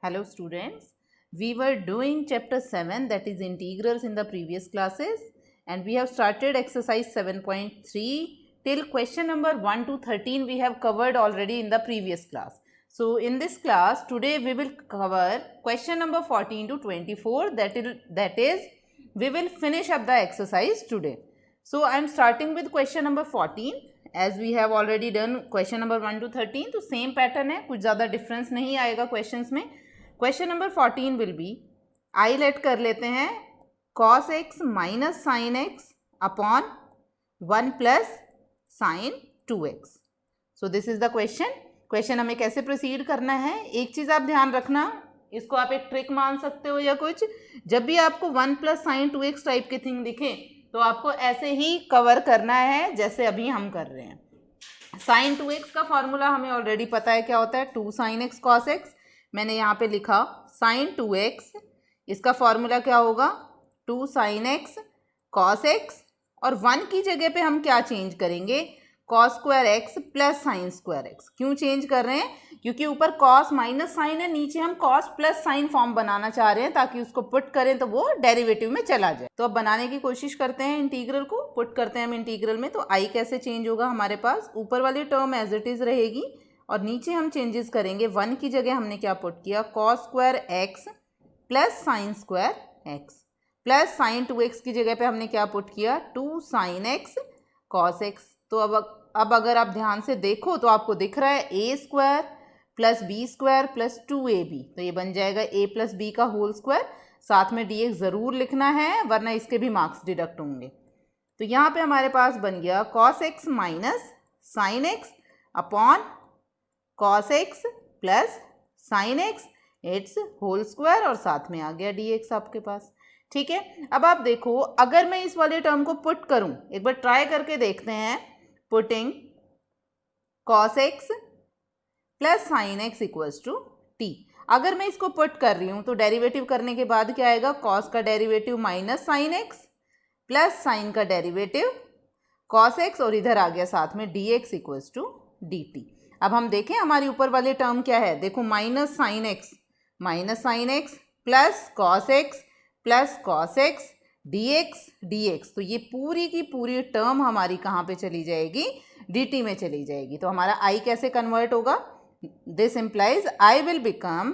Hello students, we were doing chapter 7 that is integrals in the previous classes and we have started exercise 7.3 till question number 1 to 13 we have covered already in the previous class. So in this class today we will cover question number 14 to 24 that is we will finish up the exercise today. So I am starting with question number 14 as we have already done question number 1 to 13 तो same pattern है, कुछ ज़्यादा difference नहीं आएगा questions में. Question number 14 will be I let कर लेते हैं cos x minus sine x upon 1 plus sine 2x. So this is the question हमें कैसे प्रोसीड करना है. एक चीज़ आप ध्यान रखना, इसको आप एक ट्रिक मान सकते हो या कुछ. जब भी आपको 1 plus sine 2x type key thing दिखे तो आपको ऐसे ही कवर करना है जैसे अभी हम कर रहे हैं. साइन 2x का फॉर्मूला हमें ऑलरेडी पता है क्या होता है, 2 साइन एक्स कॉस एक्स. मैंने यहाँ पे लिखा साइन 2x, इसका फॉर्मूला क्या होगा 2 साइन एक्स कॉस एक्स और 1 की जगह पे हम क्या चेंज करेंगे cos square x plus sign square x. क्यों चेंज कर रहे हैं, क्योंकि ऊपर कॉस माइनस साइन है, नीचे हम कॉस प्लस साइन फॉर्म बनाना चाह रहे हैं ताकि उसको पुट करें तो वो डेरिवेटिव में चला जाए. तो अब बनाने की कोशिश करते हैं, इंटीग्रल को पुट करते हैं हम इंटीग्रल में. तो आई कैसे चेंज होगा, हमारे पास ऊपर वाली टर्म एज इट इज़ रहेगी और नीचे हम चेंजेस करेंगे. 1 की जगह हमने क्या पुट किया cos square x plus sign square x plus sine 2x की जगह पे हमने क्या पुट किया 2 साइन एक्स कॉस एक्स. तो अब अगर आप ध्यान से देखो तो आपको दिख रहा है a square plus b square plus 2ab, तो ये बन जाएगा a प्लस बी का होल स्क्वायर. साथ में dx ज़रूर लिखना है वरना इसके भी मार्क्स डिडक्ट होंगे. तो यहाँ पे हमारे पास बन गया cos x minus sine x upon cos x plus sine x it's whole square और साथ में आ गया dx आपके पास. ठीक है, अब आप देखो अगर मैं इस वाले टर्म को पुट करूं, एक बार ट्राई करके देखते हैं. Putting cos x plus sine x equals to t. अगर मैं इसको पुट कर रही हूं तो डेरिवेटिव करने के बाद क्या आएगा कॉस का derivative minus sine X plus sine का डेरिवेटिव कॉस एक्स और इधर आ गया साथ में dx इक्वल्स टू dt. अब हम देखें हमारी ऊपर वाले टर्म क्या है, देखो minus sine X plus cos x dx. तो ये पूरी की पूरी टर्म हमारी कहाँ पे चली जाएगी dt में चली जाएगी. तो हमारा i कैसे कन्वर्ट होगा, this implies i will become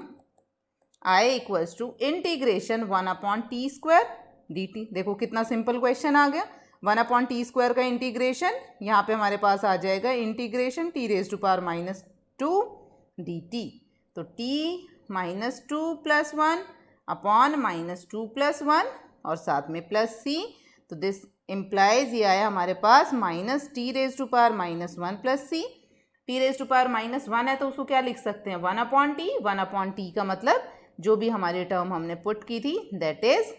i equals to integration 1 upon t square dt. देखो कितना सिंपल क्वेश्चन आ गया. 1 अपॉन टी स्क्वायर का इंटीग्रेशन यहाँ पे हमारे पास आ जाएगा integration t raise to power minus 2 dt. तो t माइनस 2 प्लस 1 अपॉन माइनस 2 प्लस 1 और साथ में प्लस c. तो दिस इम्प्लाइज ये आया हमारे पास minus t raise to power minus 1 plus c. T raise to power minus 1 है तो उसको क्या लिख सकते हैं 1 अपॉन टी का मतलब जो भी हमारी टर्म हमने पुट की थी that is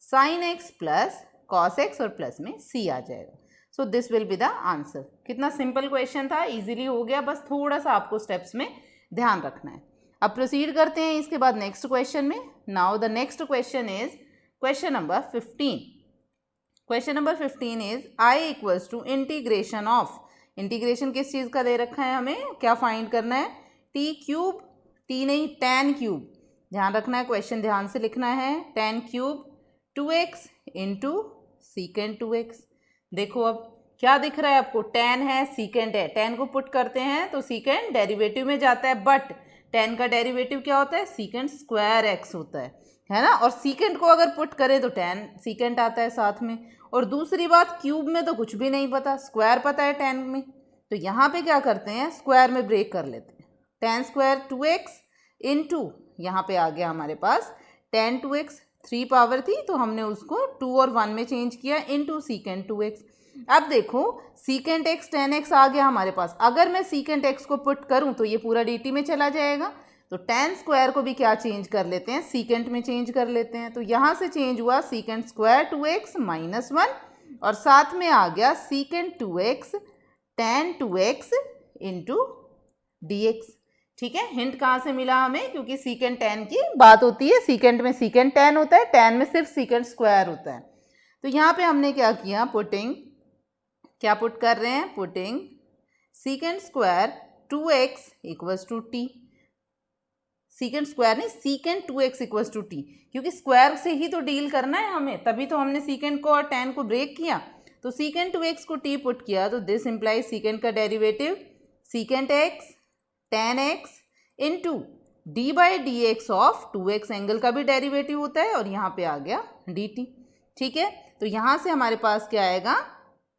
sine X plus cos X और प्लस में c आ जाएगा. सो this will be the answer. कितना सिंपल क्वेश्चन था, इजीली हो गया, बस थोड़ा सा आपको स्टेप्स में ध्यान रखना है. अब प्रोसीड करते हैं इसके बाद नेक्स्ट क्वेश्चन में. Now the next question is question number 15. Question number 15 is i equals to integration of, integration किस चीज़ का दे रखा है, हमें क्या फाइंड करना है टी क्यूब, टी नहीं tan क्यूब. ध्यान रखना है, क्वेश्चन ध्यान से लिखना है. tan cube 2x into secant 2x. देखो अब क्या दिख रहा है आपको, tan है सीकेंट है, tan को पुट करते हैं तो सीकेंट डेरिवेटिव में जाता है, बट tan का डेरिवेटिव क्या होता है सीकेंट स्क्वायर x होता है ना. और सीकेंट को अगर पुट करें तो tan सीकेंट आता है साथ में. और दूसरी बात क्यूब में तो कुछ भी नहीं पता, स्क्वायर पता है tan में. तो यहाँ पे क्या करते हैं स्क्वायर में ब्रेक कर लेते हैं. tan स्क्वायर 2x इंटू यहाँ पे आ गया हमारे पास tan 2x, 3 पावर थी तो हमने उसको 2 और 1 में चेंज किया इंटू सीकेंट 2x. अब देखो सीकेंट x tan x आ गया हमारे पास. अगर मैं सीकेंट x को पुट करूं तो ये पूरा dt में चला जाएगा. तो tan स्क्वायर को भी क्या चेंज कर लेते हैं सीकेंट में चेंज कर लेते हैं. तो यहाँ से चेंज हुआ सीकेंट स्क्वायर 2x माइनस 1 और साथ में आ गया secant 2x tan 2x into dx. ठीक है, हिंट कहाँ से मिला हमें, क्योंकि सीकेंट tan की बात होती है, सीकेंट में सीकेंट tan होता है, tan में सिर्फ सीकेंट स्क्वायर होता है. तो यहाँ पे हमने क्या किया पुटिंग, क्या पुट कर रहे हैं putting secant square 2x equals to T. Secant square नहीं, secant 2x equals to T, क्योंकि स्क्वायर से ही तो डील करना है हमें, तभी तो हमने सीकेंट को और टैन को ब्रेक किया। तो सीकेंट 2x को टी पुट किया तो दिस इम्प्लाइज सीकेंट का derivative secant x tan x into D by D x of 2x, angle का भी डेरिवेटिव होता है, और यहाँ पे आ गया dt। ठीक है, तो यहाँ से हमारे पास क्या आएगा,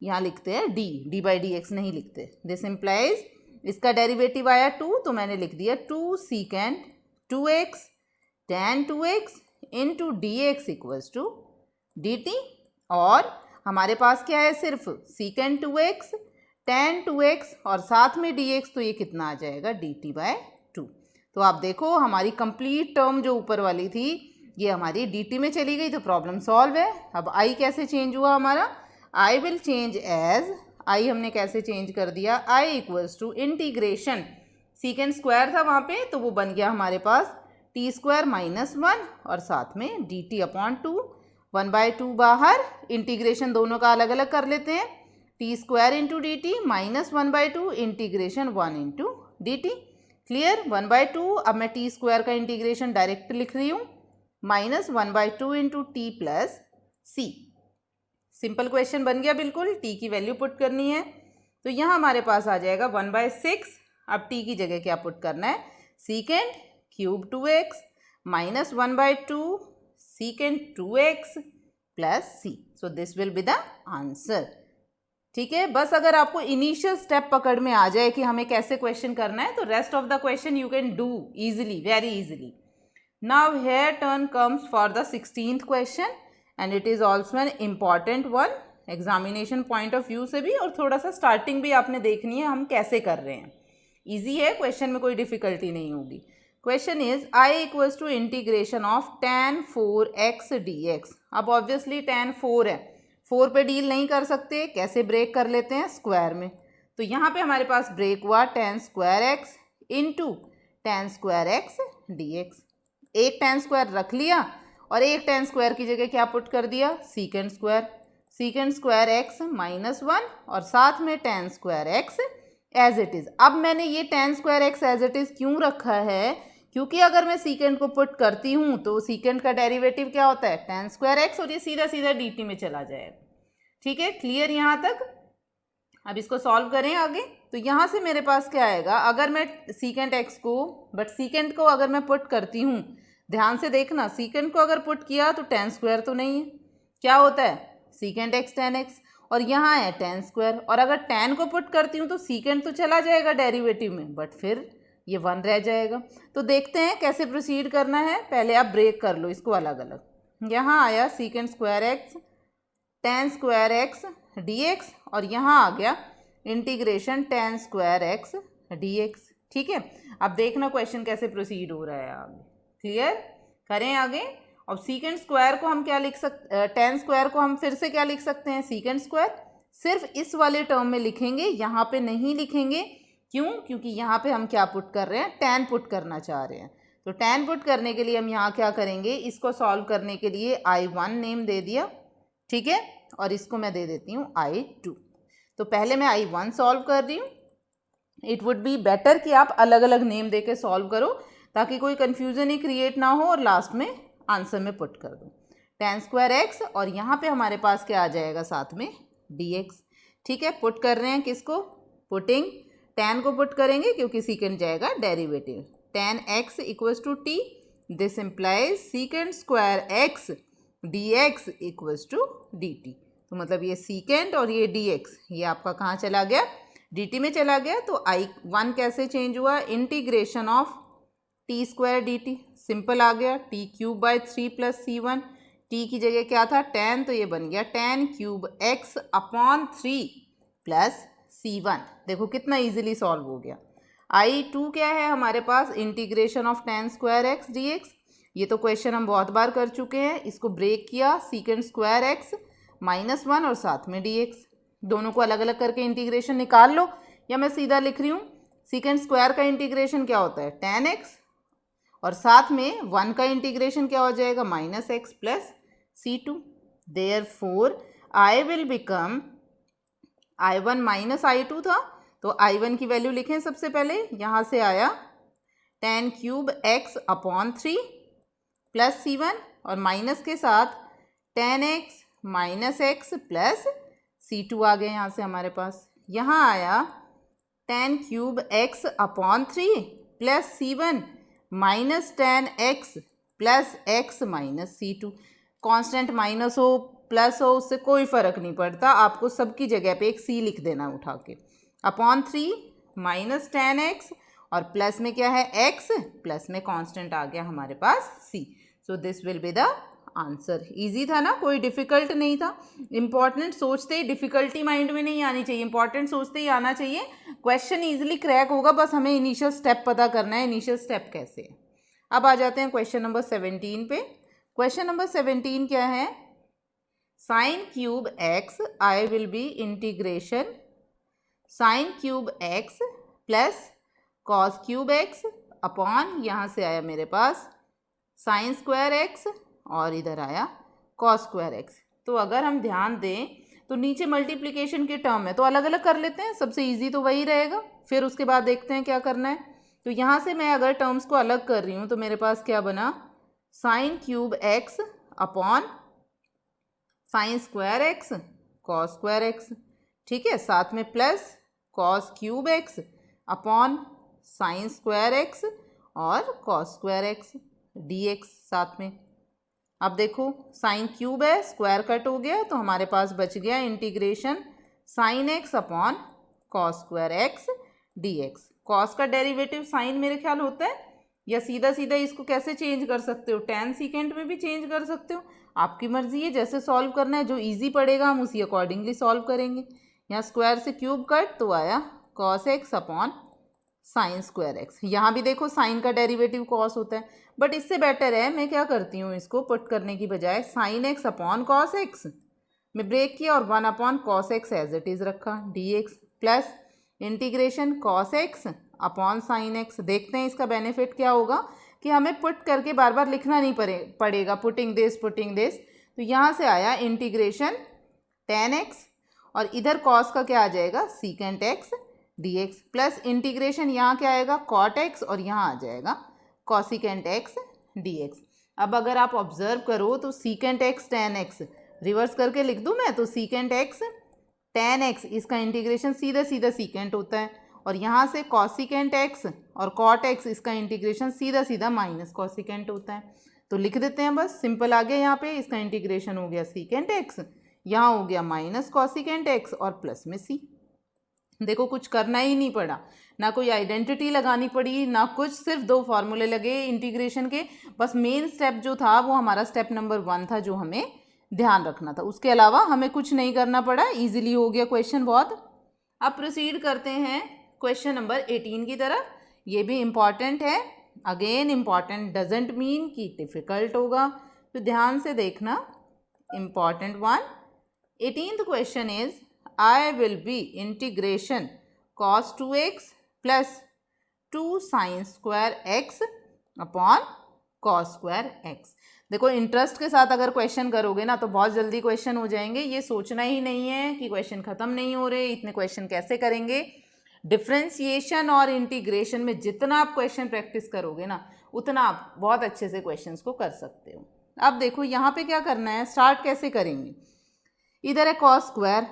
यहाँ लिखते हैं डी बाई डी एक्स नहीं लिखते। दिस इम्प्लाइज इसका डेरिवेटिव आया 2, तो मैंने लिख दिया 2 secant 2x tan 2x into D x equals to D T, और हमारे पास क्या है, सिर्फ सीकेंट 2x tan 2x और साथ में dx, तो ये कितना आ जाएगा dt बाय 2। तो आप देखो हमारी कंप्लीट टर्म जो ऊपर वाली थी ये हमारी dt में चली गई, तो प्रॉब्लम सॉल्व है। अब i कैसे चेंज हुआ हमारा, i will change as, i हमने कैसे चेंज कर दिया, i equals to integration, secant square था वहाँ पे, तो वो बन गया हमारे पास टी स्क्वायर माइनस 1 और साथ में dt अपॉन 2, 1/2 बाहर, इंटीग्रेशन दोनों का अलग अलग कर लेते हैं, T square into D T minus 1/2 integration 1 into D T. Clear, 1/2, अब मैं टी स्क्वायर का इंटीग्रेशन डायरेक्ट लिख रही हूँ, माइनस 1/2 इंटू टी प्लस सी। सिंपल क्वेश्चन बन गया बिल्कुल, टी की वैल्यू पुट करनी है, तो यहाँ हमारे पास आ जाएगा 1/6। अब टी की जगह क्या पुट करना है, secant cube 2x minus 1/2 secant 2x plus c, so this will be the answer. ठीक है, बस अगर आपको इनिशियल स्टेप पकड़ में आ जाए कि हमें कैसे क्वेश्चन करना है, तो rest of the question you can do easily, very easily. Now here turn comes for the 16th question and it is also an important one, examination point of view से भी, और थोड़ा सा स्टार्टिंग भी आपने देखनी है हम कैसे कर रहे हैं। ईजी है, क्वेश्चन में कोई डिफिकल्टी नहीं होगी। Question is i equals to integration of tan 4x dx। अब ऑब्वियसली tan 4 है, 4 पे डील नहीं कर सकते, कैसे ब्रेक कर लेते हैं, स्क्वायर में। तो यहाँ पे हमारे पास ब्रेक हुआ tan square x into tan square x D x. एक tan स्क्वायर रख लिया और एक tan स्क्वायर की जगह क्या पुट कर दिया, सीकेंट स्क्वायर x माइनस 1 और साथ में tan square x as it is. अब मैंने ये tan square x as it is क्यों रखा है, क्योंकि अगर मैं सीकेंट को पुट करती हूँ तो सीकेंट का डेरिवेटिव क्या होता है, tan स्क्वायर x, और ये सीधा सीधा dt में चला जाएगा। ठीक है, क्लियर यहाँ तक। अब इसको सॉल्व करें आगे, तो यहाँ से मेरे पास क्या आएगा, अगर मैं सीकेंट x को, बट सीकेंट को अगर मैं पुट करती हूँ, ध्यान से देखना, सीकेंट को अगर पुट किया तो tan स्क्वायर तो नहीं है, क्या होता है सीकेंट x tan x, और यहाँ है tan स्क्वायर, और अगर tan को पुट करती हूँ तो सीकेंट तो चला जाएगा डेरिवेटिव में, बट फिर ये 1 रह जाएगा। तो देखते हैं कैसे प्रोसीड करना है, पहले आप ब्रेक कर लो इसको अलग अलग। यहाँ आया secant square x tan square x dx, और यहाँ आ गया integration tan square x dx। ठीक है, अब देखना क्वेश्चन कैसे प्रोसीड हो रहा है आगे। क्लियर, करें आगे। अब सीकेंट स्क्वायर को हम क्या लिख सकते, tan स्क्वायर को हम फिर से क्या लिख सकते हैं, सीकेंट स्क्वायर, सिर्फ इस वाले टर्म में लिखेंगे, यहाँ पे नहीं लिखेंगे। क्यों, क्योंकि यहाँ पे हम क्या पुट कर रहे हैं, tan पुट करना चाह रहे हैं। तो tan पुट करने के लिए हम यहाँ क्या करेंगे, इसको सॉल्व करने के लिए I1 नेम दे दिया, ठीक है, और इसको मैं दे देती हूँ I2। तो पहले मैं I1 सॉल्व कर रही हूँ। इट वुड बी बेटर कि आप अलग अलग नेम दे के सॉल्व करो, ताकि कोई कन्फ्यूज़न ही क्रिएट ना हो और लास्ट में आंसर में पुट कर दो tan स्क्वायर x, और यहाँ पे हमारे पास क्या आ जाएगा साथ में dx। ठीक है, पुट कर रहे हैं किसको, पुटिंग tan को पुट करेंगे क्योंकि सीकेंट जाएगा derivative, tan x equals to t, this implies secant square x dx equals to dt। तो मतलब ये सीकेंट और ये dx, ये आपका कहाँ चला गया, dt में चला गया। तो I1 कैसे चेंज हुआ, integration of T square dt, simple आ गया, t cube by 3 plus c1, t की जगह क्या था tan, तो ये बन गया tan cube x upon 3 plus c1। देखो कितना इजीली सॉल्व हो गया। I2 क्या है हमारे पास, integration of tan square x dx। ये तो क्वेश्चन हम बहुत बार कर चुके हैं, इसको ब्रेक किया, सीकेंट स्क्वायर x माइनस 1 और साथ में dx, दोनों को अलग अलग करके इंटीग्रेशन निकाल लो, या मैं सीधा लिख रही हूँ, सीकेंट स्क्वायर का इंटीग्रेशन क्या होता है tan x, और साथ में 1 का इंटीग्रेशन क्या हो जाएगा minus x plus c2। Therefore I will become, I1 minus I2 था, तो I1 की वैल्यू लिखें सबसे पहले, यहाँ से आया tan cube x upon 3 plus C1 और माइनस के साथ tan x minus x plus C2 आ गए यहाँ से हमारे पास। यहाँ आया tan cube x upon 3 plus C1 minus tan x plus x minus C2। Constant minus हो प्लस हो उससे कोई फ़र्क नहीं पड़ता, आपको सबकी जगह पे एक c लिख देना उठा के। अपॉन 3 माइनस tan x और प्लस में क्या है x, प्लस में कांस्टेंट आ गया हमारे पास c। So this will be the answer. Easy था ना, कोई डिफ़िकल्ट नहीं था। इंपॉर्टेंट सोचते ही डिफ़िकल्टी माइंड में नहीं आनी चाहिए, इंपॉर्टेंट सोचते ही आना चाहिए। क्वेश्चन ईजिली क्रैक होगा, बस हमें इनिशियल स्टेप पता करना है, इनिशियल स्टेप कैसे है। अब आ जाते हैं क्वेश्चन नंबर 17 पे। क्वेश्चन नंबर 17 क्या है, sign cube x I will be integration sign cube x plus cos cube X upon, यहाँ से आया मेरे पास साइन स्क्वायर एक्स और इधर आया कॉस स्क्वायर एक्स। तो अगर हम ध्यान दें तो नीचे मल्टीप्लिकेशन के टर्म है तो अलग अलग कर लेते हैं, सबसे इजी तो वही रहेगा। फिर उसके बाद देखते हैं क्या करना है। तो यहाँ से मैं अगर टर्म्स को अलग कर रही हूँ तो मेरे पास क्या बना, sine cube X upon sine square X cos square X, ठीक है, साथ में plus cos cube X upon sine square x और cos square x D X साथ में। अब देखो साइन क्यूब है, स्क्वायर कट हो गया तो हमारे पास बच गया integration sine x upon cos square x D X. Cos का डेरिवेटिव साइन मेरे ख्याल होता है, या सीधा सीधा इसको कैसे चेंज कर सकते हो, tan सीकेंट में भी चेंज कर सकते हो, आपकी मर्जी है जैसे सॉल्व करना है। जो इजी पड़ेगा हम उसी अकॉर्डिंगली सॉल्व करेंगे। यहाँ स्क्वायर से क्यूब कट तो आया cos X upon sine square x. यहाँ भी देखो साइन का डेरिवेटिव कॉस होता है, बट इससे बेटर है मैं क्या करती हूँ, इसको पुट करने की बजाय sine x upon cos X में ब्रेक किया और 1 upon cos X as it is रखा D X plus integration cos X upon sine X. देखते हैं इसका बेनिफिट क्या होगा कि हमें पुट करके बार बार लिखना नहीं पड़ेगा, पुटिंग दिस। तो यहाँ से आया इंटीग्रेशन tan x और इधर कॉस का क्या आ जाएगा secant x dx plus integration यहाँ क्या आएगा कॉट x और यहाँ आ जाएगा कॉसिकेंट x dx। अब अगर आप ऑब्जर्व करो तो secant x tan x reverse करके लिख दूँ मैं, तो सीकेंट x tan x इसका इंटीग्रेशन सीधा सीधा सीकेंट होता है और यहाँ से कॉसिकेंट x और कॉट x इसका इंटीग्रेशन सीधा सीधा माइनस कॉसिकेंट होता है। तो लिख देते हैं बस, सिंपल आ गया। यहाँ पे इसका इंटीग्रेशन हो गया सीकेंट x, यहाँ हो गया माइनस कॉसिकेंट x और प्लस में c। देखो कुछ करना ही नहीं पड़ा, ना कोई आइडेंटिटी लगानी पड़ी ना कुछ, सिर्फ 2 फार्मूले लगे इंटीग्रेशन के। बस मेन स्टेप जो था वो हमारा स्टेप नंबर 1 था जो हमें ध्यान रखना था, उसके अलावा हमें कुछ नहीं करना पड़ा। इजीली हो गया क्वेश्चन बहुत। अब प्रोसीड करते हैं क्वेश्चन नंबर 18 की तरफ। ये भी इम्पॉर्टेंट है, अगेन इम्पॉर्टेंट डजेंट मीन कि डिफ़िकल्ट होगा, तो ध्यान से देखना। Important one, 18th question is I will be integration cos 2x plus 2 sine square X upon cos square x. देखो इंटरेस्ट के साथ अगर क्वेश्चन करोगे ना तो बहुत जल्दी क्वेश्चन हो जाएंगे। ये सोचना ही नहीं है कि क्वेश्चन ख़त्म नहीं हो रहे, इतने क्वेश्चन कैसे करेंगे। डिफ्रेंशिएशन और इंटीग्रेशन में जितना आप क्वेश्चन प्रैक्टिस करोगे ना उतना आप बहुत अच्छे से क्वेश्चंस को कर सकते हो। अब देखो यहाँ पे क्या करना है, स्टार्ट कैसे करेंगे। इधर है कॉस स्क्वायर,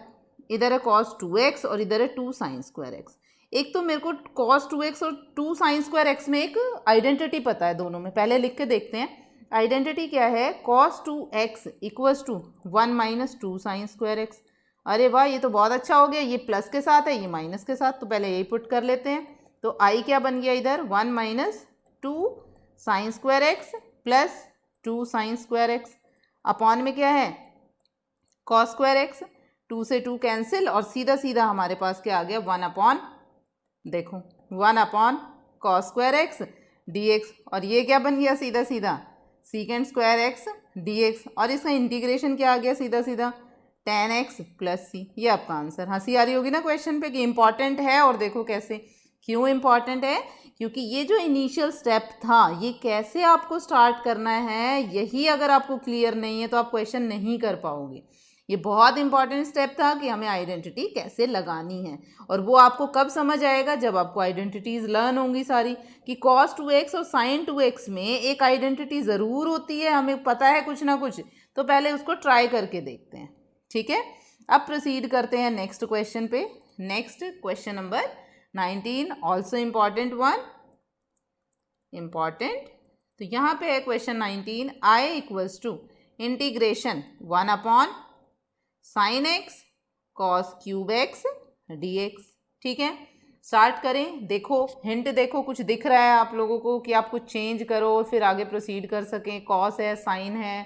इधर है कॉस 2x और इधर है 2 साइन स्क्वायर एक्स। एक तो मेरे को कॉस 2x और 2 साइन स्क्वायर एक्स में एक आइडेंटिटी पता है दोनों में, पहले लिख के देखते हैं। आइडेंटिटी क्या है, cos 2x equals to 1 minus 2 sine square x. अरे वाह, ये तो बहुत अच्छा हो गया, ये प्लस के साथ है ये माइनस के साथ, तो पहले यही पुट कर लेते हैं। तो आई क्या बन गया इधर 1 minus 2 sine square x plus 2 sine square X upon में क्या है कॉस स्क्वायर एक्स, 2 से 2 कैंसिल और सीधा सीधा हमारे पास क्या आ गया 1 अपॉन, देखो 1 upon cos square x D x. और ये क्या बन गया सीधा सीधा secant square x D x और इसका इंटीग्रेशन क्या आ गया सीधा सीधा tan x प्लस सी। ये आपका आंसर। हंसी आ रही होगी ना क्वेश्चन पे कि इंपॉर्टेंट है, और देखो कैसे, क्यों इंपॉर्टेंट है, क्योंकि ये जो इनिशियल स्टेप था ये कैसे आपको स्टार्ट करना है, यही अगर आपको क्लियर नहीं है तो आप क्वेश्चन नहीं कर पाओगे। ये बहुत इंपॉर्टेंट स्टेप था कि हमें आइडेंटिटी कैसे लगानी है, और वो आपको कब समझ आएगा, जब आपको आइडेंटिटीज़ लर्न होंगी सारी, कि cos 2x और sin 2x में एक आइडेंटिटी ज़रूर होती है, हमें पता है कुछ ना कुछ, तो पहले उसको ट्राई करके देखते हैं। ठीक है, अब प्रोसीड करते हैं नेक्स्ट क्वेश्चन पे। Next question number 19, also important one, important. तो यहाँ पे है question 19, I equals to integration 1 upon sine x cos cube x D x. ठीक है, स्टार्ट करें। देखो हिंट, देखो कुछ दिख रहा है आप लोगों को कि आप कुछ चेंज करो और फिर आगे प्रोसीड कर सकें। कॉस है, साइन है,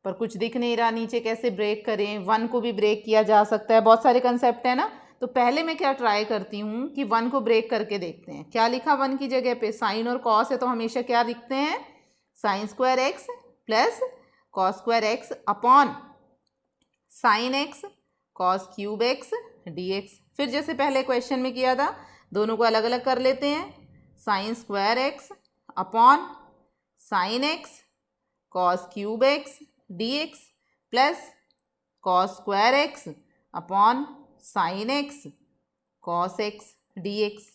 पर कुछ दिख नहीं रहा नीचे, कैसे ब्रेक करें। 1 को भी ब्रेक किया जा सकता है, बहुत सारे कंसेप्ट है ना। तो पहले मैं क्या ट्राई करती हूँ कि 1 को ब्रेक करके देखते हैं। क्या लिखा 1 की जगह पे, साइन और कॉस है, तो हमेशा क्या लिखते हैं, sign square x plus cos square X upon sine x cos cube x D x. फिर जैसे पहले क्वेश्चन में किया था, दोनों को अलग अलग कर लेते हैं। Sign square X upon sine x cos cube x D X plus cos square X upon sine x cos x D x.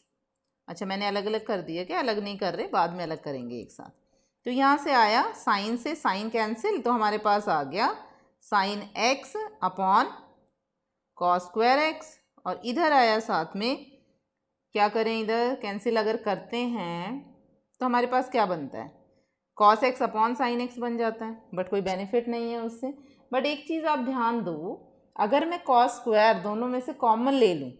अच्छा, मैंने अलग अलग कर दिया क्या, अलग नहीं कर रहे, बाद में अलग करेंगे एक साथ। तो यहाँ से आया साइन से साइन कैंसिल, तो हमारे पास आ गया sine x upon cos square x, और इधर आया साथ में, क्या करें, इधर कैंसिल अगर करते हैं तो हमारे पास क्या बनता है, cos X upon sine x बन जाता है, बट कोई बेनिफिट नहीं है उससे। बट एक चीज़ आप ध्यान दो, अगर मैं कॉस स्क्वायर दोनों में से कॉमन ले लूँ,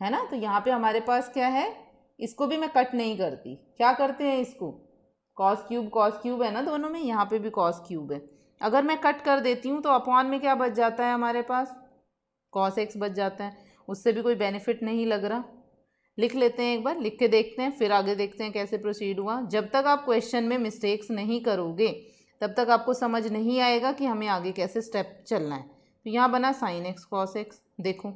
है ना, तो यहाँ पे हमारे पास क्या है, इसको भी मैं कट नहीं करती, क्या करते हैं इसको, कॉस क्यूब है ना दोनों में, यहाँ पे भी कॉस क्यूब है। अगर मैं कट कर देती हूँ तो अपॉन में क्या बच जाता है हमारे पास, कॉस एक्स बच जाता है, उससे भी कोई बेनिफिट नहीं लग रहा। लिख लेते हैं, एक बार लिख के देखते हैं, फिर आगे देखते हैं कैसे प्रोसीड हुआ। जब तक आप क्वेश्चन में मिस्टेक्स नहीं करोगे तब तक आपको समझ नहीं आएगा कि हमें आगे कैसे स्टेप चलना है। तो यहाँ बना साइन एक्स कॉस एक्स, देखो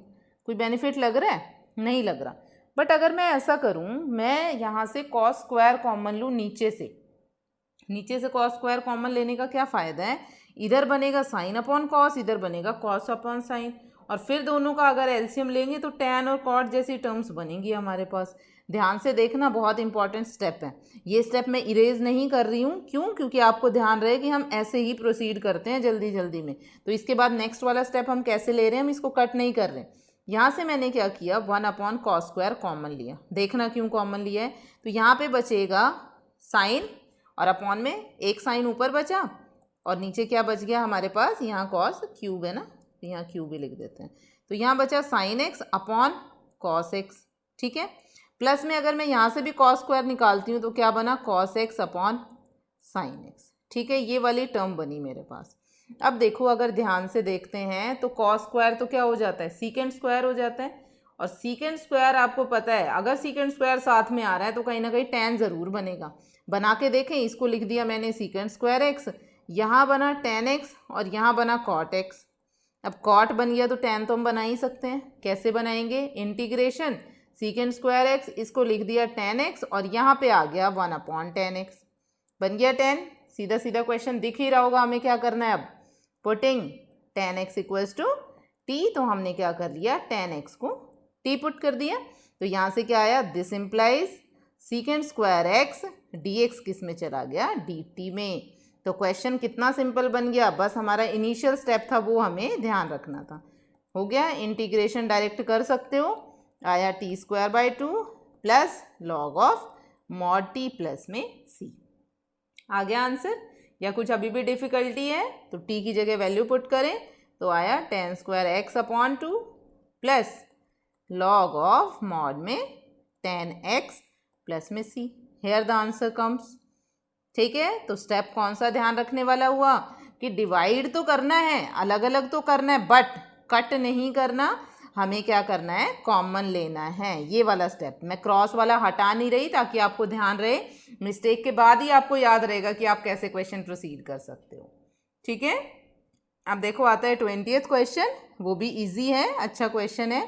कोई बेनिफिट लग रहा है, नहीं लग रहा। बट अगर मैं ऐसा करूँ, मैं यहाँ से कॉस स्क्वायर कॉमन लूँ, नीचे से कॉस स्क्वायर कॉमन लेने का क्या फ़ायदा है, इधर बनेगा साइन अपॉन कॉस, इधर बनेगा कॉस अपॉन साइन, और फिर दोनों का अगर एलसीएम लेंगे तो टैन और कॉट जैसी टर्म्स बनेंगी हमारे पास। ध्यान से देखना, बहुत इंपॉर्टेंट स्टेप है ये। स्टेप मैं इरेज नहीं कर रही हूँ, क्यों, क्योंकि आपको ध्यान रहे कि हम ऐसे ही प्रोसीड करते हैं जल्दी जल्दी में। तो इसके बाद नेक्स्ट वाला स्टेप हम कैसे ले रहे हैं, हम इसको कट नहीं कर रहे। यहाँ से मैंने क्या किया, 1 अपॉन कॉस स्क्वायर कॉमन लिया। देखना क्यों कॉमन लिया है, तो यहाँ पे बचेगा साइन, और अपॉन में एक साइन ऊपर बचा, और नीचे क्या बच गया हमारे पास, यहाँ कॉस क्यूब है ना, तो यहाँ क्यूब भी लिख देते हैं। तो यहाँ बचा sine x upon cos x. ठीक है, प्लस में अगर मैं यहाँ से भी कॉस स्क्वायर निकालती हूँ तो क्या बना, cos X upon sine x. ठीक है, ये वाली टर्म बनी मेरे पास। अब देखो, अगर ध्यान से देखते हैं तो कॉस स्क्वायर तो क्या हो जाता है, सीकेंड स्क्वायर हो जाता है, और सीकेंड स्क्वायर आपको पता है, अगर सीकेंड स्क्वायर साथ में आ रहा है तो कहीं ना कहीं टैन ज़रूर बनेगा। बना के देखें, इसको लिख दिया मैंने सीकेंड स्क्वायर एक्स, यहाँ बना टैन एक्स और यहाँ बना कॉट एक्स। अब कॉट बन गया तो टैन तो हम बना ही सकते हैं, कैसे बनाएंगे, इंटीग्रेशन सीकेंड स्क्वायर एक्स, इसको लिख दिया टैन एक्स, और यहाँ पे आ गया 1 अपॉन टैन एक्स, बन गया टैन। सीधा सीधा क्वेश्चन दिख ही रहा होगा, हमें क्या करना है अब, putting tan x equals to t, तो हमने क्या कर लिया, टैन एक्स को टी पुट कर दिया। तो यहाँ से क्या आया, this implies secant square x D x किस में चला गया, डी टी में। तो क्वेश्चन कितना सिंपल बन गया, बस हमारा इनिशियल स्टेप था वो हमें ध्यान रखना था। हो गया, इंटीग्रेशन डायरेक्ट कर सकते हो, आया T square by 2 plus log of mod T plus में सी। आ गया आंसर, या कुछ अभी भी डिफ़िकल्टी है तो टी की जगह वैल्यू पुट करें, तो आया tan square X upon 2 plus log of mod में टेन एक्स प्लस में C. Here the answer comes. ठीक है, तो स्टेप कौन सा ध्यान रखने वाला हुआ कि डिवाइड तो करना है, अलग अलग तो करना है, बट कट नहीं करना, हमें क्या करना है, कॉमन लेना है। ये वाला स्टेप मैं क्रॉस वाला हटा नहीं रही ताकि आपको ध्यान रहे, मिस्टेक के बाद ही आपको याद रहेगा कि आप कैसे क्वेश्चन प्रोसीड कर सकते हो। ठीक है, अब देखो आता है 20th क्वेश्चन, वो भी इजी है, अच्छा क्वेश्चन है।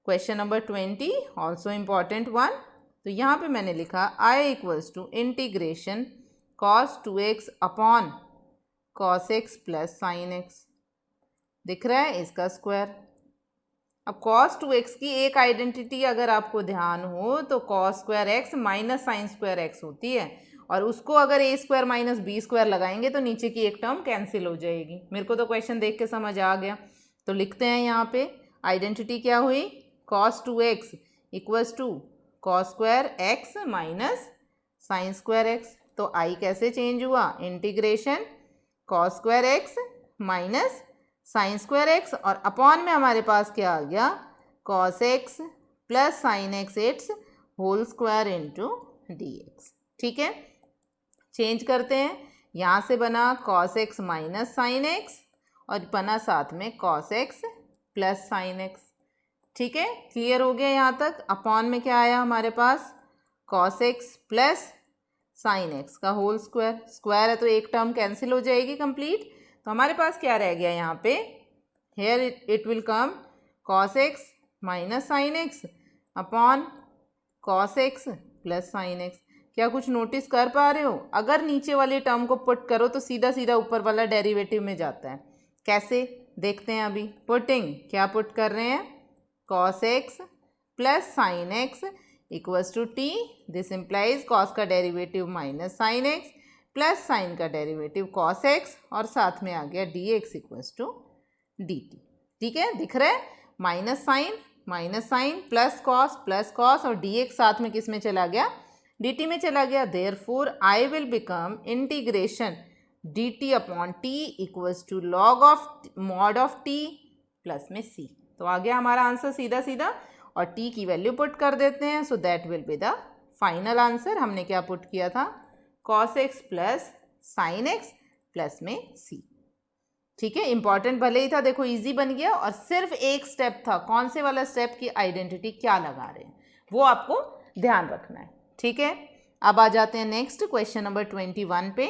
Question number 20 also important one. तो यहाँ पे मैंने लिखा I equals to integration cos 2x अपॉन cos x plus sine X, दिख रहा है, इसका स्क्वायर। अब कॉस 2x की एक आइडेंटिटी अगर आपको ध्यान हो तो cos square x minus sine square x होती है, और उसको अगर ए स्क्वायर माइनस बी स्क्वायर लगाएंगे तो नीचे की एक टर्म कैंसिल हो जाएगी। मेरे को तो क्वेश्चन देख के समझ आ गया, तो लिखते हैं यहाँ पे आइडेंटिटी क्या हुई, cos 2x equals to cos square x minus sine square x. तो आई कैसे चेंज हुआ, integration cos square x minus sine square x, और अपॉन में हमारे पास क्या आ गया, cos x plus sine x it's whole square into D x. ठीक है, चेंज करते हैं, यहाँ से बना cos x minus sine x और बना साथ में cos x plus sine x. ठीक है, क्लियर हो गया यहाँ तक। अपॉन में क्या आया हमारे पास, cos x plus sine X का होल स्क्वायर, स्क्वायर है तो एक टर्म कैंसिल हो जाएगी कंप्लीट। तो हमारे पास क्या रह गया यहाँ पे, here it will come cos x minus sine x upon cos x plus sine x. क्या कुछ नोटिस कर पा रहे हो, अगर नीचे वाले टर्म को पुट करो तो सीधा सीधा ऊपर वाला डेरिवेटिव में जाता है। कैसे देखते हैं अभी, पुटिंग, क्या पुट कर रहे हैं, cos x plus sine x equals to T, this implies cos का derivative minus sine X plus sine का डेरिवेटिव कॉस एक्स, और साथ में आ गया D x equals to D T. ठीक है, दिख रहा है, माइनस साइन प्लस कॉस और डी एक्स साथ में किस में चला गया, डी टी में चला गया। Therefore I will become integration d t upon t equals to log of mod of t plus में सी। तो आ गया हमारा आंसर सीधा सीधा, और टी की वैल्यू पुट कर देते हैं, so that will be the final answer. हमने क्या पुट किया था, cos x plus sine X plus में सी। ठीक है, इंपॉर्टेंट भले ही था, देखो इजी बन गया, और सिर्फ एक स्टेप था, कौन से वाला स्टेप की आइडेंटिटी क्या लगा रहे हैं वो आपको ध्यान रखना है। ठीक है, अब आ जाते हैं नेक्स्ट क्वेश्चन नंबर 21 पे।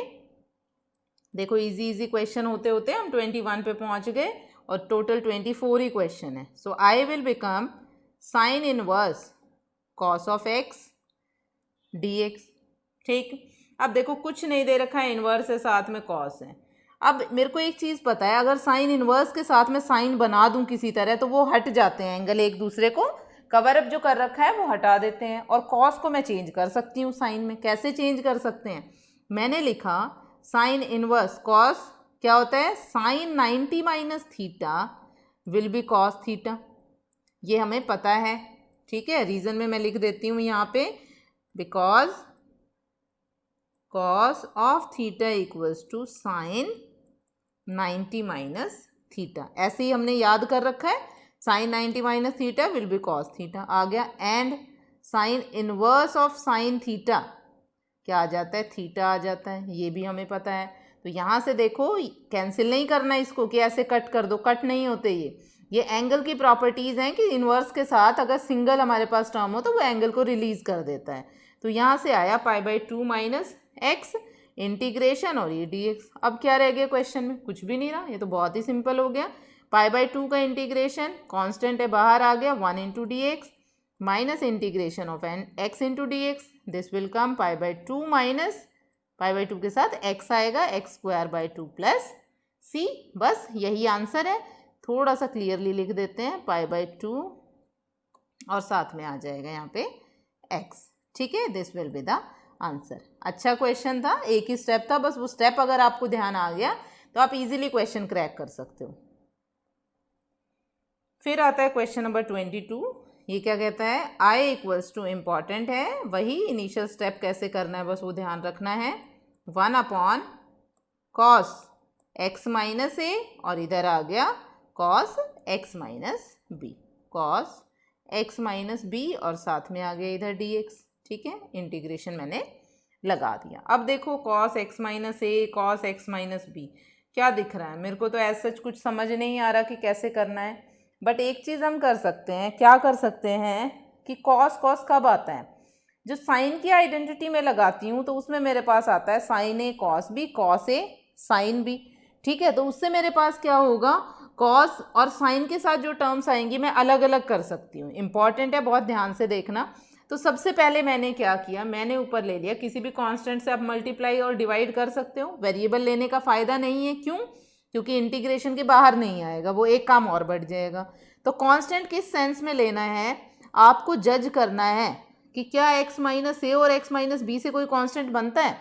देखो इजी क्वेश्चन होते होते हम 21 पे पहुंच गए, और टोटल 24 ही क्वेश्चन है। So I will become sine inverse cos of X D x. ठीक, अब देखो कुछ नहीं दे रखा है, इनवर्स है साथ में कॉस है। अब मेरे को एक चीज़ पता है, अगर साइन इनवर्स के साथ में साइन बना दूं किसी तरह तो वो हट जाते हैं, एंगल एक दूसरे को कवर अप जो कर रखा है वो हटा देते हैं। और कॉस को मैं चेंज कर सकती हूँ साइन में, कैसे चेंज कर सकते हैं, मैंने लिखा साइन इनवर्स कॉस क्या होता है, sine 90 minus theta will be cos theta, ये हमें पता है। ठीक है, रीज़न में मैं लिख देती हूँ यहाँ पे, because cos of theta equals to sine 90 minus theta, ऐसे ही हमने याद कर रखा है, sine 90 minus theta will be cos theta आ गया। And sine inverse of sine theta क्या आ जाता है, थीटा आ जाता है, ये भी हमें पता है। तो यहाँ से देखो कैंसिल नहीं करना इसको कि ऐसे कट कर दो, कट नहीं होते ये एंगल की प्रॉपर्टीज़ हैं कि इन्वर्स के साथ अगर सिंगल हमारे पास टर्म हो तो वो एंगल को रिलीज कर देता है। तो यहाँ से आया π/2 माइनस एक्स इंटीग्रेशन और ये डी एक्स। अब क्या रह गया क्वेश्चन में, कुछ भी नहीं रहा, ये तो बहुत ही सिंपल हो गया। π/2 का इंटीग्रेशन कांस्टेंट है बाहर आ गया, 1 into D X minus integration of N X into D X, this will come π/2 minus π/2 के साथ x आएगा x²/2 प्लस c। बस यही आंसर है, थोड़ा सा क्लियरली लिख देते हैं π/2 और साथ में आ जाएगा यहाँ पे x। ठीक है, this will be the answer. अच्छा क्वेश्चन था, एक ही स्टेप था, बस वो स्टेप अगर आपको ध्यान आ गया तो आप इजीली क्वेश्चन क्रैक कर सकते हो। फिर आता है क्वेश्चन नंबर 22। ये क्या कहता है, i इक्वल्स टू इम्पॉर्टेंट है, वही इनिशियल स्टेप कैसे करना है बस वो ध्यान रखना है, 1 अपॉन कॉस x माइनस ए और इधर आ गया cos x minus B, cos x minus B और साथ में आ गया इधर dx। ठीक है, इंटीग्रेशन मैंने लगा दिया। अब देखो cos x minus A cos x minus B क्या दिख रहा है, मेरे को तो ऐसा कुछ समझ नहीं आ रहा कि कैसे करना है, बट एक चीज़ हम कर सकते हैं, क्या कर सकते हैं कि कॉस कब आता है, जो साइन की आइडेंटिटी में लगाती हूँ तो उसमें मेरे पास आता है sign A cos B, cos A sine B. ठीक है, तो उससे मेरे पास क्या होगा, कॉस और साइन के साथ जो टर्म्स आएंगी मैं अलग अलग कर सकती हूँ। इंपॉर्टेंट है, बहुत ध्यान से देखना। तो सबसे पहले मैंने क्या किया, मैंने ऊपर ले लिया, किसी भी कांस्टेंट से आप मल्टीप्लाई और डिवाइड कर सकते हो, वेरिएबल लेने का फ़ायदा नहीं है। क्यों? क्योंकि इंटीग्रेशन के बाहर नहीं आएगा, वो एक काम और बढ़ जाएगा। तो कांस्टेंट किस सेंस में लेना है, आपको जज करना है कि क्या x माइनस ए और x माइनस बी से कोई कांस्टेंट बनता है।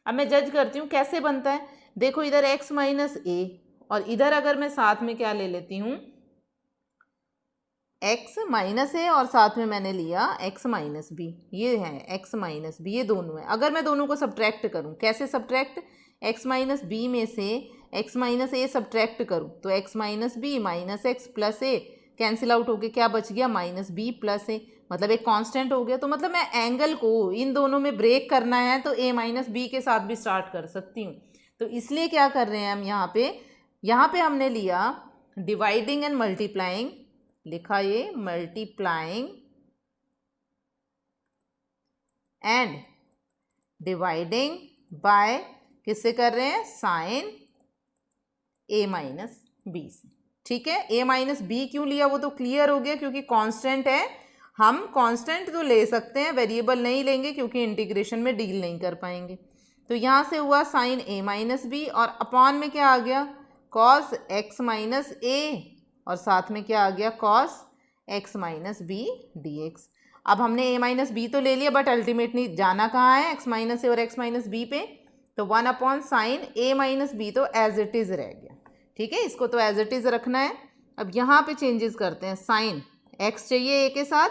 अब मैं जज करती हूँ कैसे बनता है। देखो इधर x माइनस ए और इधर अगर मैं साथ में क्या ले लेती हूँ, x माइनस ए और साथ में मैंने लिया x माइनस बी, ये है x माइनस बी, ये दोनों है। अगर मैं दोनों को सब्ट्रैक्ट करूँ, कैसे सब्ट्रैक्ट, x माइनस बी में से x माइनस ए सब्ट्रैक्ट करूँ तो x minus B minus x plus A cancel out हो गया, क्या बच गया, माइनस बी प्लस ए, मतलब एक कांस्टेंट हो गया। तो मतलब मैं एंगल को इन दोनों में ब्रेक करना है तो a माइनस बी के साथ भी स्टार्ट कर सकती हूँ। तो इसलिए क्या कर रहे हैं हम यहाँ पे हमने लिया डिवाइडिंग एंड मल्टीप्लाइंग, लिखा ये मल्टीप्लाइंग एंड डिवाइडिंग बाय, किससे कर रहे हैं, साइन a माइनस बी से। ठीक है, a माइनस बी क्यों लिया वो तो क्लियर हो गया, क्योंकि कांस्टेंट है, हम कांस्टेंट तो ले सकते हैं, वेरिएबल नहीं लेंगे क्योंकि इंटीग्रेशन में डील नहीं कर पाएंगे। तो यहाँ से हुआ साइन a माइनस बी और अपॉन में क्या आ गया, कॉस x माइनस ए और साथ में क्या आ गया, cos x minus B D x. अब हमने a माइनस बी तो ले लिया, बट अल्टीमेटली जाना कहाँ है, x माइनस ए और x माइनस बी पे, तो 1 upon sine a minus b तो एज इट इज़ रह गया। ठीक है, इसको तो एज इट इज़ रखना है। अब यहाँ पे चेंजेस करते हैं, साइन x चाहिए a के साथ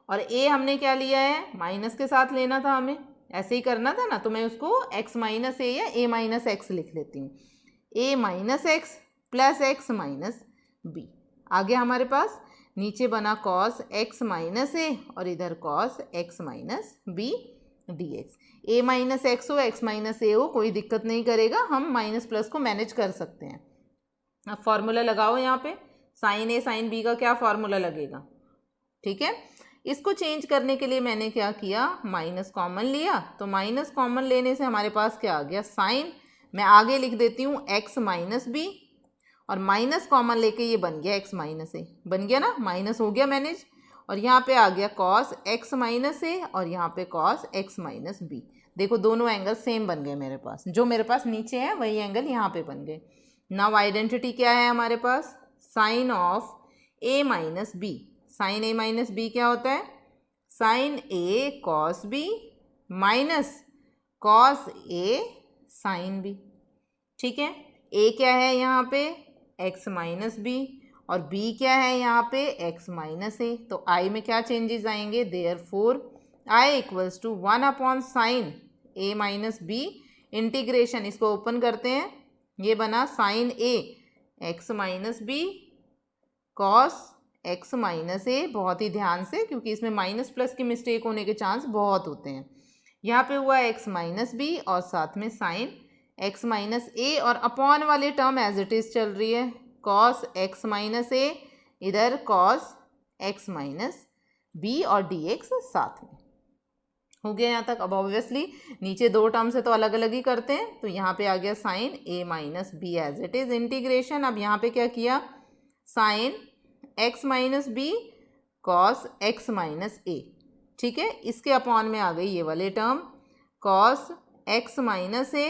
और a हमने क्या लिया है, माइनस के साथ लेना था, हमें ऐसे ही करना था ना, तो मैं उसको x माइनस ए या a माइनस एक्स लिख लेती हूँ, a minus x plus x minus b. आगे हमारे पास नीचे बना कॉस x माइनस ए और इधर cos x minus B D X. A minus X हो x माइनस ए हो कोई दिक्कत नहीं करेगा, हम माइनस प्लस को मैनेज कर सकते हैं। अब फॉर्मूला लगाओ, यहाँ पे साइन ए साइन बी का क्या फॉर्मूला लगेगा। ठीक है, इसको चेंज करने के लिए मैंने क्या किया, माइनस कॉमन लिया, तो माइनस कॉमन लेने से हमारे पास क्या आ गया, साइन, मैं आगे लिख देती हूँ x माइनस बी और माइनस कॉमन लेके ये बन गया x माइनस ए, बन गया ना, माइनस हो गया मैनेज, और यहाँ पे आ गया कॉस x माइनस ए और यहाँ पे कॉस x माइनस बी। देखो दोनों एंगल सेम बन गए मेरे पास, जो मेरे पास नीचे है वही एंगल यहाँ पे बन गए। नाउ आइडेंटिटी क्या है हमारे पास, sine of a minus B, sine a minus B क्या होता है, sine a cos b minus cos a sine b। ठीक है, a क्या है यहाँ पे, x माइनस बी और b क्या है यहाँ पे, x माइनस ए। तो i में क्या चेंजेस आएंगे, therefore i equals to 1 upon sine a minus B integration, इसको ओपन करते हैं, ये बना sine a x minus B cos x minus A, बहुत ही ध्यान से क्योंकि इसमें माइनस प्लस की मिस्टेक होने के चांस बहुत होते हैं। यहाँ पे हुआ x माइनस बी और साथ में साइन x माइनस ए और अपॉन वाले टर्म एज इट इज़ चल रही है, कॉस x माइनस ए, इधर कॉस x माइनस बी और डी एक्स साथ में हो गया यहाँ तक। अब ऑब्वियसली नीचे दो टर्म से तो अलग अलग ही करते हैं, तो यहाँ पे आ गया sine a minus B as it is integration. अब यहाँ पे क्या किया, sine x minus B cos x minus A. ठीक है, इसके अपॉन में आ गई ये वाले टर्म कॉस x माइनस ए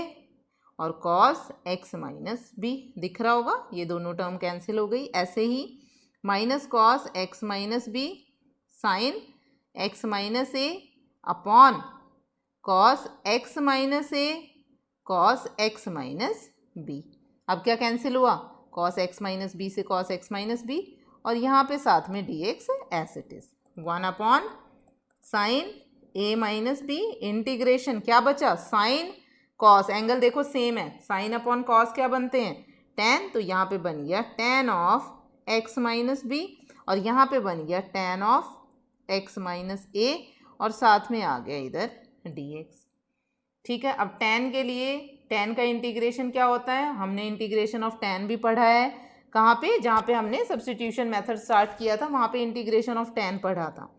और कॉस x माइनस बी, दिख रहा होगा, ये दोनों टर्म कैंसिल हो गई। ऐसे ही minus cos x minus B sine x minus A upon cos x minus A cos x minus B. अब क्या कैंसिल हुआ, कॉस x माइनस बी से कॉस x माइनस बी और यहाँ पे साथ में D X as it is, 1 upon sine a minus B integration, क्या बचा, साइन कॉस, एंगल देखो सेम है, साइन अपॉन कॉस क्या बनते हैं, टेन, तो यहाँ पे बन गया tan of x minus B और यहाँ पे बन गया टेन ऑफ x माइनस ए और साथ में आ गया इधर dx। ठीक है, अब टेन के लिए, टेन का इंटीग्रेशन क्या होता है, हमने इंटीग्रेशन ऑफ टेन भी पढ़ा है, कहाँ पे, जहाँ पे हमने सब्स्टिट्यूशन मेथड स्टार्ट किया था वहाँ पे इंटीग्रेशन ऑफ टेन पढ़ा था।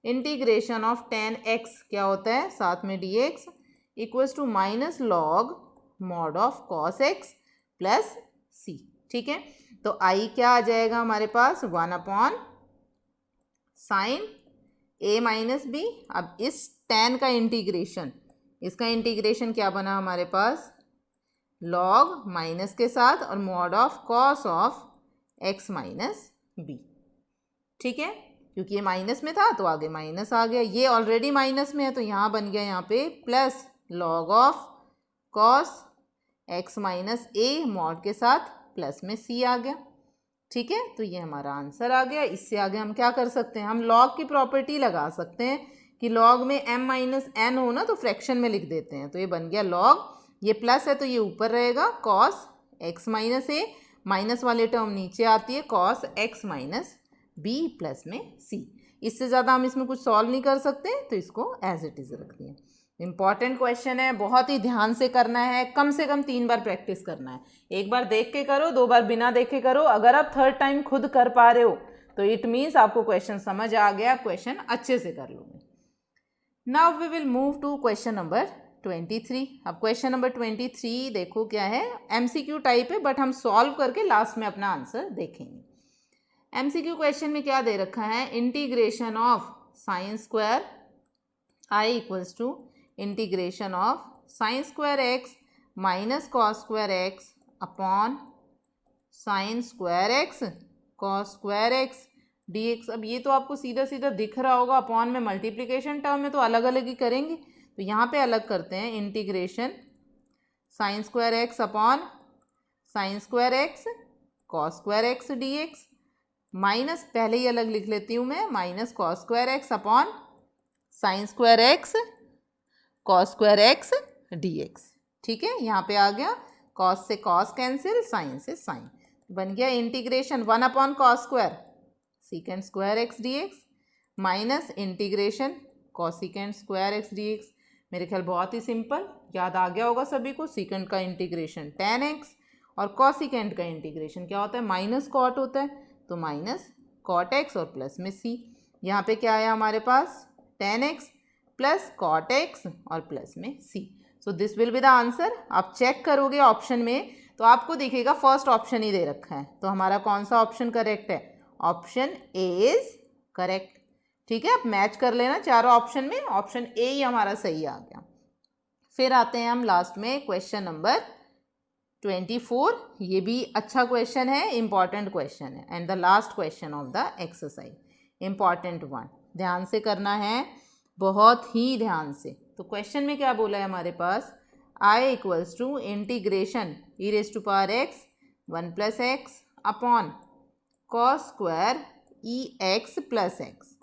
इंटीग्रेशन ऑफ टेन एक्स क्या होता है, साथ में dx equals to minus log mod of cos x plus C. ठीक है, तो आई क्या आ जाएगा हमारे पास, 1 upon sine a minus B. अब इस tan का इंटीग्रेशन, इसका इंटीग्रेशन क्या बना हमारे पास, लॉग माइनस के साथ और mod of cos of x minus b. ठीक है, क्योंकि ये माइनस में था तो आगे माइनस आ गया, ये ऑलरेडी माइनस में है तो यहाँ बन गया यहाँ पे plus log of cos x minus A mod के साथ प्लस में c आ गया। ठीक है, तो ये हमारा आंसर आ गया। इससे आगे हम क्या कर सकते हैं, हम लॉग की प्रॉपर्टी लगा सकते हैं कि लॉग में m माइनस एन हो ना तो फ्रैक्शन में लिख देते हैं, तो ये बन गया लॉग, ये प्लस है तो ये ऊपर रहेगा cos x minus a, minus वाले टर्म नीचे आती है cos x minus b plus में c। इससे ज़्यादा हम इसमें कुछ सॉल्व नहीं कर सकते तो इसको एज इट इज़ रख दिया। इंपॉर्टेंट क्वेश्चन है, बहुत ही ध्यान से करना है, कम से कम 3 बार प्रैक्टिस करना है। एक बार देख के करो, 2 बार बिना देखे करो। अगर आप थर्ड टाइम खुद कर पा रहे हो तो इट मीन्स आपको क्वेश्चन समझ आ गया, क्वेश्चन अच्छे से कर लोगे। Now we will move to question number 23। अब क्वेश्चन नंबर 23 देखो क्या है, MCQ टाइप है बट हम सॉल्व करके लास्ट में अपना आंसर देखेंगे। MCQ क्वेश्चन में क्या दे रखा है, integration of sine square i equals to integration of sine square x minus cos square x upon sine square x cos square x dx। अब ये तो आपको सीधा सीधा दिख रहा होगा, अपॉन में मल्टीप्लिकेशन टर्म में तो अलग अलग ही करेंगे, तो यहाँ पे अलग करते हैं, integration sign square x upon sine square x cos square x dx minus, पहले ही अलग लिख लेती हूँ मैं, minus cos square x upon sine square x cos square x dx। ठीक है, यहाँ पे आ गया कॉस से कॉस कैंसिल, साइन से साइन, बन गया integration 1 upon cos square secant square x dx minus integration cosecant square x dx। मेरे ख्याल बहुत ही सिंपल, याद आ गया होगा सभी को। सीकेंड का इंटीग्रेशन tan x और कॉसिकेंड का इंटीग्रेशन क्या होता है, माइनस कॉट होता है, तो माइनस कॉट x और प्लस में c। यहाँ पे क्या आया हमारे पास, tan x plus cot x और प्लस में c। So this will be the answer. आप चेक करोगे ऑप्शन में तो आपको दिखेगा फर्स्ट ऑप्शन ही दे रखा है, तो हमारा कौन सा ऑप्शन करेक्ट है, ऑप्शन ए इज करेक्ट। ठीक है, आप मैच कर लेना चारों ऑप्शन में, ऑप्शन ए ही हमारा सही आ गया। फिर आते हैं हम लास्ट में क्वेश्चन नंबर 24। ये भी अच्छा क्वेश्चन है, इंपॉर्टेंट क्वेश्चन है, and the last question of the exercise, important one, ध्यान से करना है, बहुत ही ध्यान से। तो क्वेश्चन में क्या बोला है हमारे पास, i equals to integration e raise to power x 1 plus x upon cos square e x plus x.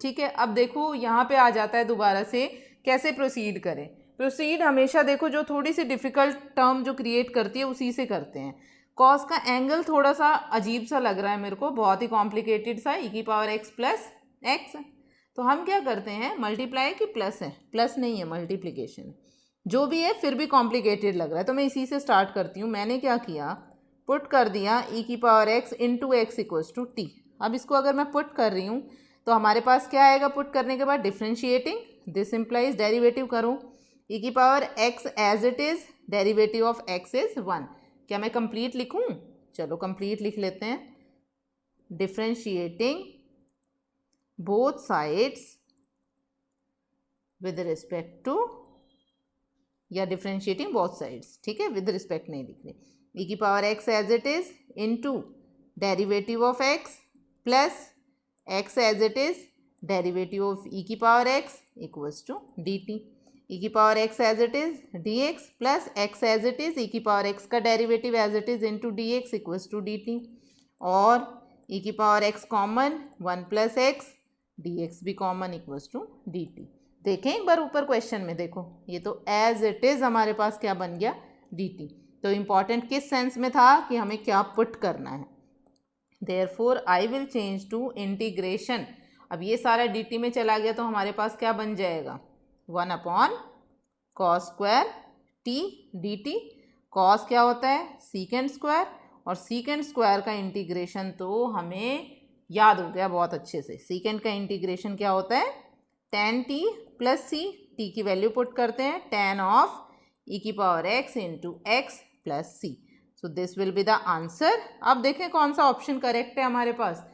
ठीक है, अब देखो यहाँ पे आ जाता है दोबारा से, कैसे प्रोसीड करें। प्रोसीड हमेशा देखो जो थोड़ी सी डिफ़िकल्ट टर्म जो क्रिएट करती है उसी से करते हैं। कॉस का एंगल थोड़ा सा अजीब सा लग रहा है मेरे को, बहुत ही कॉम्प्लिकेटेड सा, ई की पावर x प्लस एक्स, तो हम क्या करते हैं, मल्टीप्लाई की प्लस है, प्लस नहीं है मल्टीप्लिकेशन, जो भी है फिर भी कॉम्प्लिकेटेड लग रहा है, तो मैं इसी से स्टार्ट करती हूँ। मैंने क्या किया, पुट कर दिया ई की power x into x equals to t. अब इसको अगर मैं पुट कर रही हूँ तो हमारे पास क्या आएगा, पुट करने के बाद डिफ्रेंशिएटिंग, दिस इम्प्लाइज डेरिवेटिव करूँ, ई की power x as it is, derivative of x is 1। क्या मैं कंप्लीट लिखूँ, चलो कंप्लीट लिख लेते हैं, differentiating both sides with respect to, या डिफ्रेंशिएटिंग both sides, ठीक है, विद रिस्पेक्ट नहीं लिख रही, ई की power x as it is into derivative of x plus x as it is derivative of ई की power x equals to D T, E की power x as it is D X plus x as it is E की power x का derivative as it is into D x equals to D T, और E की power x common 1 plus X dx भी common equals to dt। देखें एक बार ऊपर question में, देखो ये तो एज इट इज़ हमारे पास क्या बन गया, dt। तो इम्पॉर्टेंट किस सेंस में था कि हमें क्या पुट करना है, therefore I will change to integration. अब ये सारा dt में चला गया तो हमारे पास क्या बन जाएगा, 1 upon cos square t dt। Cos क्या होता है, सीकेंड स्क्वायर, और सीकेंड स्क्वायर का इंटीग्रेशन तो हमें याद हो गया बहुत अच्छे से। सीकेंड का इंटीग्रेशन क्या होता है, tan t plus c, t की वैल्यू पुट करते हैं, tan ऑफ ई की power x into x plus c. So this will be the answer. अब देखें कौन सा ऑप्शन करेक्ट है हमारे पास,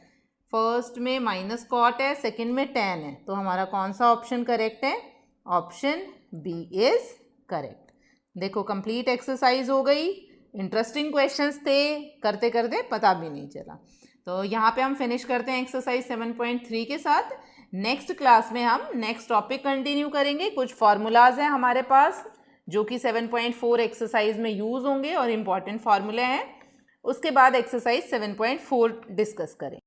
फर्स्ट में माइनस कॉट है, सेकंड में टेन है, तो हमारा कौन सा ऑप्शन करेक्ट है? Option b is correct. देखो कंप्लीट एक्सरसाइज हो गई, इंटरेस्टिंग क्वेश्चंस थे, करते करते पता भी नहीं चला। तो यहाँ पे हम फिनिश करते हैं एक्सरसाइज 7.3 के साथ। नेक्स्ट क्लास में हम नेक्स्ट टॉपिक कंटिन्यू करेंगे। कुछ फार्मूलाज हैं हमारे पास जो कि 7.4 एक्सरसाइज में यूज़ होंगे और इम्पॉर्टेंट फार्मूले हैं। उसके बाद एक्सरसाइज 7.4 डिस्कस करें।